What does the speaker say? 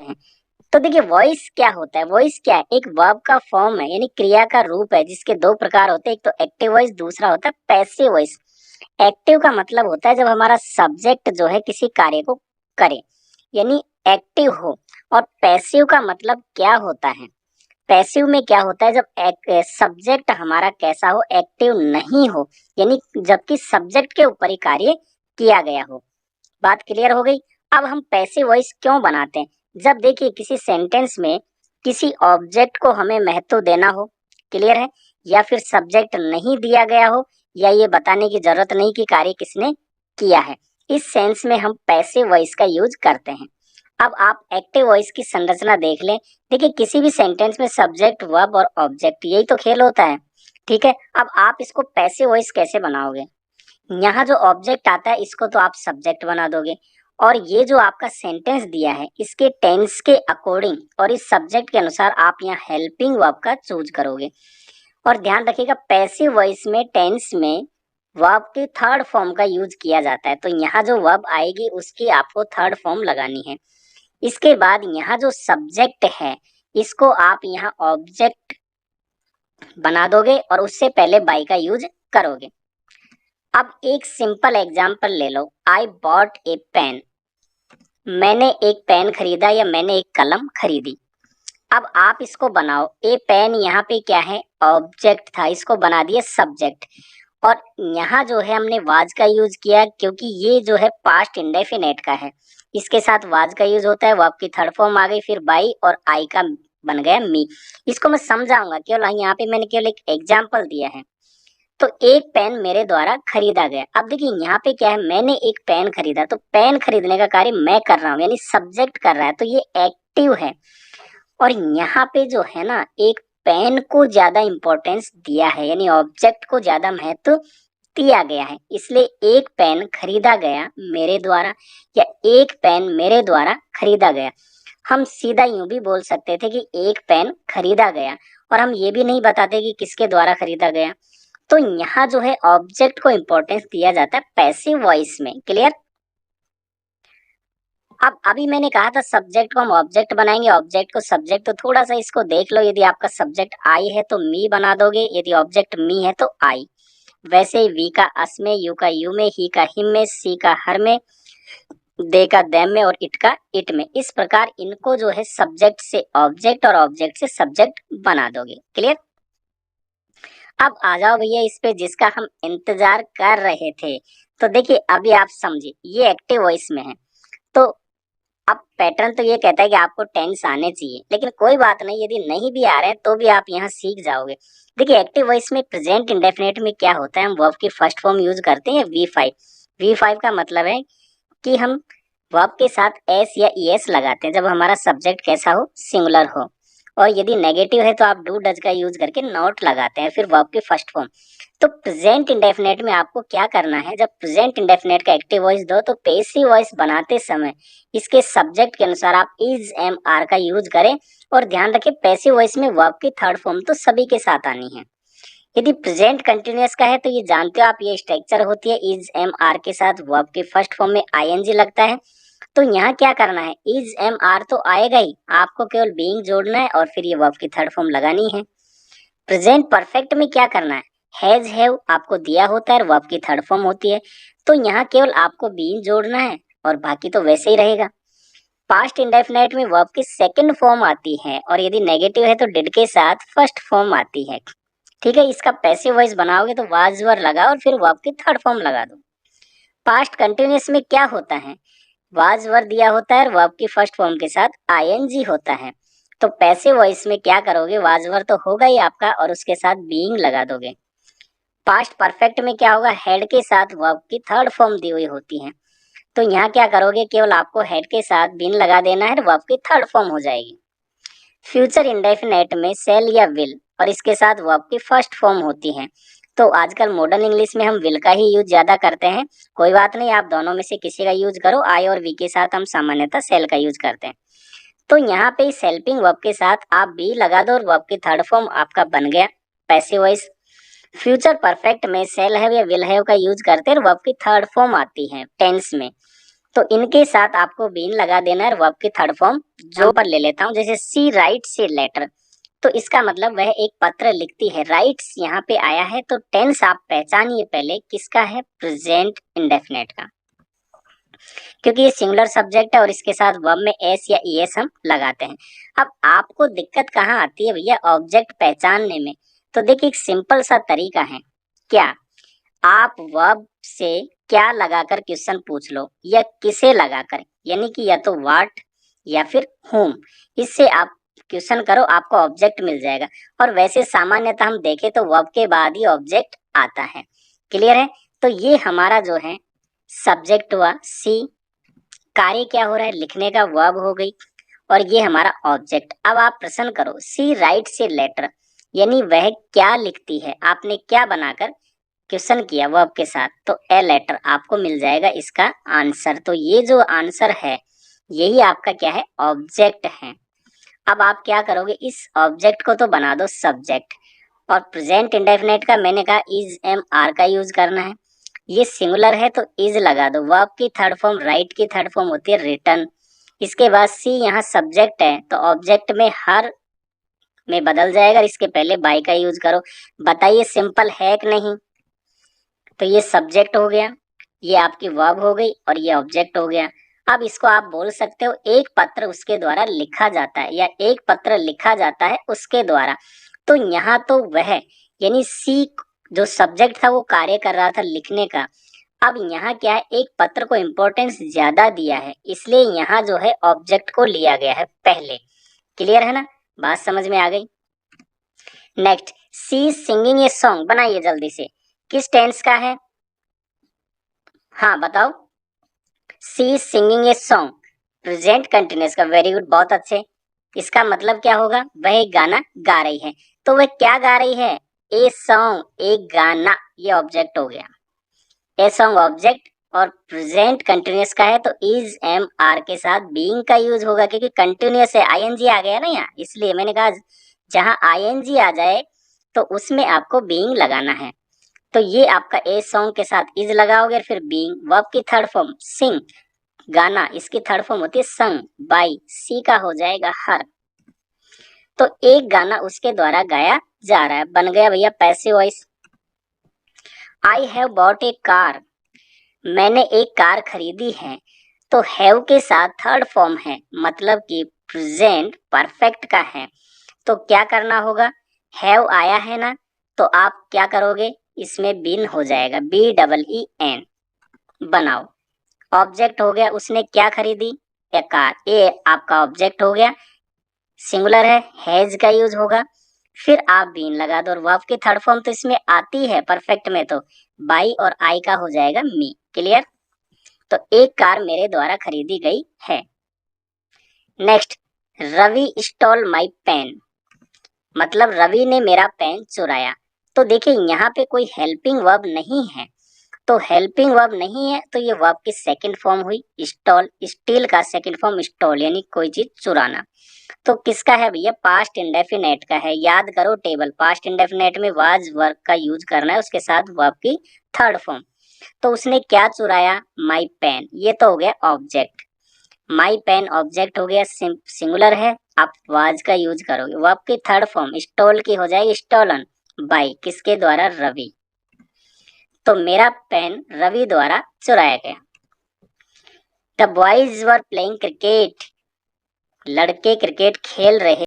हैं। तो देखिए वॉइस क्या होता है, वॉइस क्या है, एक वर्ब का फॉर्म है यानी क्रिया का रूप है जिसके दो प्रकार होते हैं, एक तो एक्टिव वॉइस, दूसरा होता है पैसिव वॉइस। एक्टिव का मतलब होता है जब हमारा सब्जेक्ट जो है किसी कार्य को करे यानी एक्टिव हो। और पैसिव का मतलब क्या होता है, पैसिव में क्या होता है जब एक सब्जेक्ट हमारा कैसा हो, एक्टिव नहीं हो, यानी जबकि सब्जेक्ट के ऊपर ही कार्य किया गया हो। बात क्लियर हो गई। अब हम पैसिव वॉइस क्यों बनाते हैं, जब देखिए किसी सेंटेंस में किसी ऑब्जेक्ट को हमें महत्व देना हो, क्लियर है, या फिर सब्जेक्ट नहीं दिया गया हो, या ये बताने की जरूरत नहीं कि कार्य किसने किया है, इस सेंस में हम पैसिव वॉइस का यूज करते हैं। अब आप एक्टिव वॉइस की संरचना देख लें। देखिए किसी भी सेंटेंस में सब्जेक्ट वर्ब और ऑब्जेक्ट, यही तो खेल होता है, ठीक है। अब आप इसको पैसिव वॉइस कैसे बनाओगे, यहाँ जो ऑब्जेक्ट आता है इसको तो आप सब्जेक्ट बना दोगे, और ये जो आपका सेंटेंस दिया है इसके टेंस के अकॉर्डिंग और इस सब्जेक्ट के अनुसार आप यहाँ हेल्पिंग वर्ब का चूज करोगे। और ध्यान रखिएगा पैसिव वॉइस में टेंस में वर्ब की थर्ड फॉर्म का यूज किया जाता है, तो यहाँ जो वर्ब आएगी उसकी आपको थर्ड फॉर्म लगानी है। इसके बाद यहाँ जो सब्जेक्ट है इसको आप यहाँ ऑब्जेक्ट बना दोगे और उससे पहले बाई का यूज करोगे। अब एक सिंपल एग्जांपल ले लो, आई बॉट ए पेन, मैंने एक पेन खरीदा या मैंने एक कलम खरीदी। अब आप इसको बनाओ, ए पेन यहाँ पे क्या है, ऑब्जेक्ट था, इसको बना दिया सब्जेक्ट। और यहाँ जो है हमने वाज का यूज किया क्योंकि ये जो है पास्ट इंडेफिनेट का है, इसके साथ वाज का यूज होता है, वो आपकी थर्ड फॉर्म आ गई, फिर बाई और आई का बन गया मी। इसको मैं समझाऊंगा, केवल यहाँ पे मैंने केवल एक एग्जाम्पल दिया है। तो एक पेन मेरे द्वारा खरीदा गया। अब देखिए यहाँ पे क्या है, मैंने एक पेन खरीदा, तो पेन खरीदने का कार्य मैं कर रहा हूँ यानी सब्जेक्ट कर रहा है, तो ये एक्टिव है। और यहाँ पे जो है ना, एक पेन को ज्यादा इंपॉर्टेंस दिया है यानी ऑब्जेक्ट को ज्यादा महत्व दिया गया है, इसलिए एक पेन खरीदा गया मेरे द्वारा, या एक पेन मेरे द्वारा खरीदा गया। हम सीधा यूं भी बोल सकते थे कि एक पेन खरीदा गया, और हम ये भी नहीं बताते कि किसके द्वारा खरीदा गया। तो यहाँ जो है ऑब्जेक्ट को इंपॉर्टेंस दिया जाता है पैसिव वॉइस में, क्लियर। अब अभी मैंने कहा था सब्जेक्ट को हम ऑब्जेक्ट बनाएंगे, ऑब्जेक्ट को सब्जेक्ट, तो थोड़ा सा इसको देख लो, यदि आपका सब्जेक्ट आई है तो मी बना दोगे, यदि ऑब्जेक्ट मी है तो आई। वैसे ही वी का अस में, यू का यू में, ही का हिम में, सी का हर में, दे का देम में, और इट का इट में, इस प्रकार इनको जो है सब्जेक्ट से ऑब्जेक्ट और ऑब्जेक्ट से सब्जेक्ट बना दोगे, क्लियर। अब आ जाओ भैया इस पे जिसका हम इंतजार कर रहे थे। तो देखिए अभी आप समझिए, ये एक्टिव वॉइस में है, तो अब पैटर्न तो ये कहता है कि आपको टेंस आने चाहिए, लेकिन कोई बात नहीं, यदि नहीं भी आ रहे हैं तो भी आप यहाँ सीख जाओगे। देखिए एक्टिव वॉइस में प्रेजेंट इंडेफिनिट में क्या होता है, हम वर्ब की फर्स्ट फॉर्म यूज करते हैं V5। V5 का मतलब है कि हम वर्ब के साथ एस या ईएस लगाते हैं जब हमारा सब्जेक्ट कैसा हो, सिंगुलर हो। और यदि नेगेटिव है तो आप डू डज का यूज करके नॉट लगाते हैं, फिर वर्ब की फर्स्ट फॉर्म। तो प्रेजेंट इंडेफिनेट में आपको क्या करना है, जब प्रेजेंट इंडेफिनेट का एक्टिव वॉइस दो तो पैसिव वॉइस बनाते समय इसके सब्जेक्ट के अनुसार आप इज एम आर का यूज करें। और ध्यान रखें पैसिव वॉइस में वर्ब की थर्ड फॉर्म तो सभी के साथ आनी है। यदि प्रेजेंट कंटिन्यूअस का है तो ये जानते हो आप, ये स्ट्रक्चर होती है, इज एम आर के साथ वर्ब के फर्स्ट फॉर्म में आईएनजी लगता है। तो यहाँ क्या करना है, इज एम आर तो आएगा ही, आपको केवल बीइंग जोड़ना है और फिर ये वर्ब की थर्ड फॉर्म लगानी है। प्रेजेंट परफेक्ट में क्या करना है, हैज हैव आपको दिया होता है, वर्ब की थर्ड फॉर्म होती है, तो यहाँ केवल आपको बीइंग जोड़ना है और बाकी तो वैसे ही रहेगा। पास्ट इंडेफिनाइट में वर्ब की सेकंड फॉर्म आती है, और यदि नेगेटिव है तो डिड के साथ फर्स्ट फॉर्म आती है, ठीक है। इसका पैसिव वॉइस बनाओगे तो वाज वर लगा और फिर वर्ब की थर्ड फॉर्म लगा दो। पास्ट कंटिन्यूअस में क्या होता है, वाज वर दिया होता है, वर्ब की फर्स्ट फॉर्म के साथ आईएनजी होता है। तो पैसिव वॉइस में क्या करोगे, वाज वर तो होगा ही आपका और उसके साथ बीइंग लगा दोगे। पास्ट परफेक्ट में क्या होगा, हेड के साथ वर्ब की थर्ड फॉर्म दी हुई होती है, तो यहाँ क्या करोगे, केवल आपको हेड के साथ बीन लगा देना है, वर्ब की थर्ड फॉर्म हो जाएगी। फ्यूचर इंडेफिनेट में सेल या विल और इसके साथ वर्ब की फर्स्ट फॉर्म होती है। तो आजकल मॉडर्न इंग्लिश में हम विल का ही यूज ज्यादा करते हैं, कोई बात नहीं, आप दोनों में से किसी का यूज करो। आई और वी के साथ हम सामान्यतः सेल का यूज करते हैं। तो यहाँ पे इस हेल्पिंग वर्ब के साथ आप बी लगा दो और वर्ब की थर्ड फॉर्म आपका बन गया पैसिव वॉइस। फ्यूचर परफेक्ट में सेल हैव या विल हैव का यूज करते हैं, वर्ब की थर्ड फॉर्म आती है टेंस में। तो इनके साथ आपको बीन लगा देना है वर्ब की थर्ड फॉर्म जो पर ले लेता हूँ, जैसे सी राइट्स ए लेटर, तो इसका मतलब वह एक पत्र लिखती है। राइट्स यहाँ पे आया है तो टेंस आप पहचानिए पहले किसका है, प्रेजेंट इंडेफिनेट का, क्योंकि ये सिंगुलर सब्जेक्ट है और इसके साथ वर्ब में एस या ईएस हम लगाते हैं। अब आपको दिक्कत कहाँ आती है भैया, ऑब्जेक्ट पहचानने में। तो देखिए एक सिंपल सा तरीका है, क्या आप वर्ब से क्या लगाकर क्वेश्चन पूछ लो या किसे लगाकर, यानी कि या तो व्हाट या फिर whom, इससे आप क्वेश्चन करो आपको ऑब्जेक्ट मिल जाएगा। और वैसे सामान्यतः हम देखें तो वर्ब के बाद ही ऑब्जेक्ट आता है। क्लियर है? तो ये हमारा जो है सब्जेक्ट हुआ सी, कार्य क्या हो रहा है, लिखने का, वर्ब हो गई, और ये हमारा ऑब्जेक्ट। अब आप प्रश्न करो सी राइट्स ए लेटर, यानी वह क्या लिखती है, आपने क्या बनाकर क्वेश्चन किया वर्ब के साथ, तो ए लेटर आपको मिल जाएगा इसका आंसर। तो ये जो आंसर है यही आपका क्या है, ऑब्जेक्ट है। अब आप क्या करोगे, इस ऑब्जेक्ट को तो बना दो सब्जेक्ट, और प्रेजेंट इंडेफिनेट का मैंने कहा इज एम आर का यूज करना है। ये सिंगुलर है तो इज लगा दो, वर्ब की थर्ड फॉर्म राइट की थर्ड फॉर्म होती है रिटन। इसके बाद सी यहाँ सब्जेक्ट है तो ऑब्जेक्ट में हर में बदल जाएगा, इसके पहले बाय का यूज करो। बताइए सिंपल है कि नहीं? तो ये सब्जेक्ट हो गया, ये आपकी वर्ब हो गई और ये ऑब्जेक्ट हो गया। अब इसको आप बोल सकते हो एक पत्र उसके द्वारा लिखा जाता है या एक पत्र लिखा जाता है उसके द्वारा। तो यहाँ तो वह यानी सी जो सब्जेक्ट था वो कार्य कर रहा था लिखने का। अब यहाँ क्या है, एक पत्र को इम्पोर्टेंस ज्यादा दिया है, इसलिए यहाँ जो है ऑब्जेक्ट को लिया गया है पहले। क्लियर है ना, बात समझ में आ गई? Next, she singing a song, बनाइए जल्दी से, किस टेंस का है? हाँ बताओ। She singing a song, present continuous का, वेरी गुड, बहुत अच्छे। इसका मतलब क्या होगा, वह एक गाना गा रही है। तो वह क्या गा रही है, ए सॉन्ग, एक गाना, ये ऑब्जेक्ट हो गया। ए सॉन्ग ऑब्जेक्ट, और प्रेजेंट कंटिन्यूअस का है तो इज एम आर के साथ बीइंग का यूज होगा, क्योंकि कंटिन्यूअस है, आईएनजी आ गया ना यहाँ, इसलिए मैंने कहा जहां आईएनजी आ जाए तो उसमें आपको बीइंग लगाना है। तो ये आपका ए सॉन्ग के साथ इज लगाओगे, फिर बीइंग, वर्ब की थर्ड फॉर्म सिंग, गाना, इसकी थर्ड फॉर्म होती है संग, बाई, सी का हो जाएगा हर। तो एक गाना उसके द्वारा गाया जा रहा है, बन गया भैया passive voice. I have bought A car, मैंने एक कार खरीदी है। तो हैव के साथ थर्ड फॉर्म है, मतलब कि प्रेजेंट परफेक्ट का है। तो क्या करना होगा, हैव आया है ना, तो आप क्या करोगे, इसमें बीन हो जाएगा, बी डबल ई एन, बनाओ। ऑब्जेक्ट हो गया, उसने क्या खरीदी, या कार, ए आपका ऑब्जेक्ट हो गया, सिंगुलर है, हैज का यूज होगा, फिर आप बीन लगा दो, और वर्ब की थर्ड फॉर्म तो इसमें आती है परफेक्ट में, तो बाई और आई का हो जाएगा मी। क्लियर? तो एक कार मेरे द्वारा खरीदी गई है। Next, Ravi stall my pen, मतलब रवि ने मेरा पेन चुराया। तो देखिए यहाँ पे कोई हेल्पिंग वर्ब नहीं है, तो हेल्पिंग वर्ब नहीं है तो ये वर्ब की सेकंड फॉर्म हुई स्टॉल, स्टील का सेकंड फॉर्म स्टॉल, यानी कोई चीज चुराना। तो किसका है भैया, पास्ट इंडेफिनेट का है। याद करो टेबल, पास्ट इंडेफिनेट में वाज वर्ब का यूज करना है, उसके साथ वर्ब की थर्ड फॉर्म। तो उसने क्या चुराया, माई पेन, ये तो हो गया ऑब्जेक्ट। माई पेन ऑब्जेक्ट हो गया, सिंगुलर है, आप वाज का यूज करोगे। वर्ब की थर्ड फॉर्म स्टोल की हो जाएगी स्टोलन, बाई, किसके द्वारा, रवि। तो मेरा पेन रवि द्वारा चुराया गया। The boys were playing cricket, लड़के क्रिकेट खेल रहे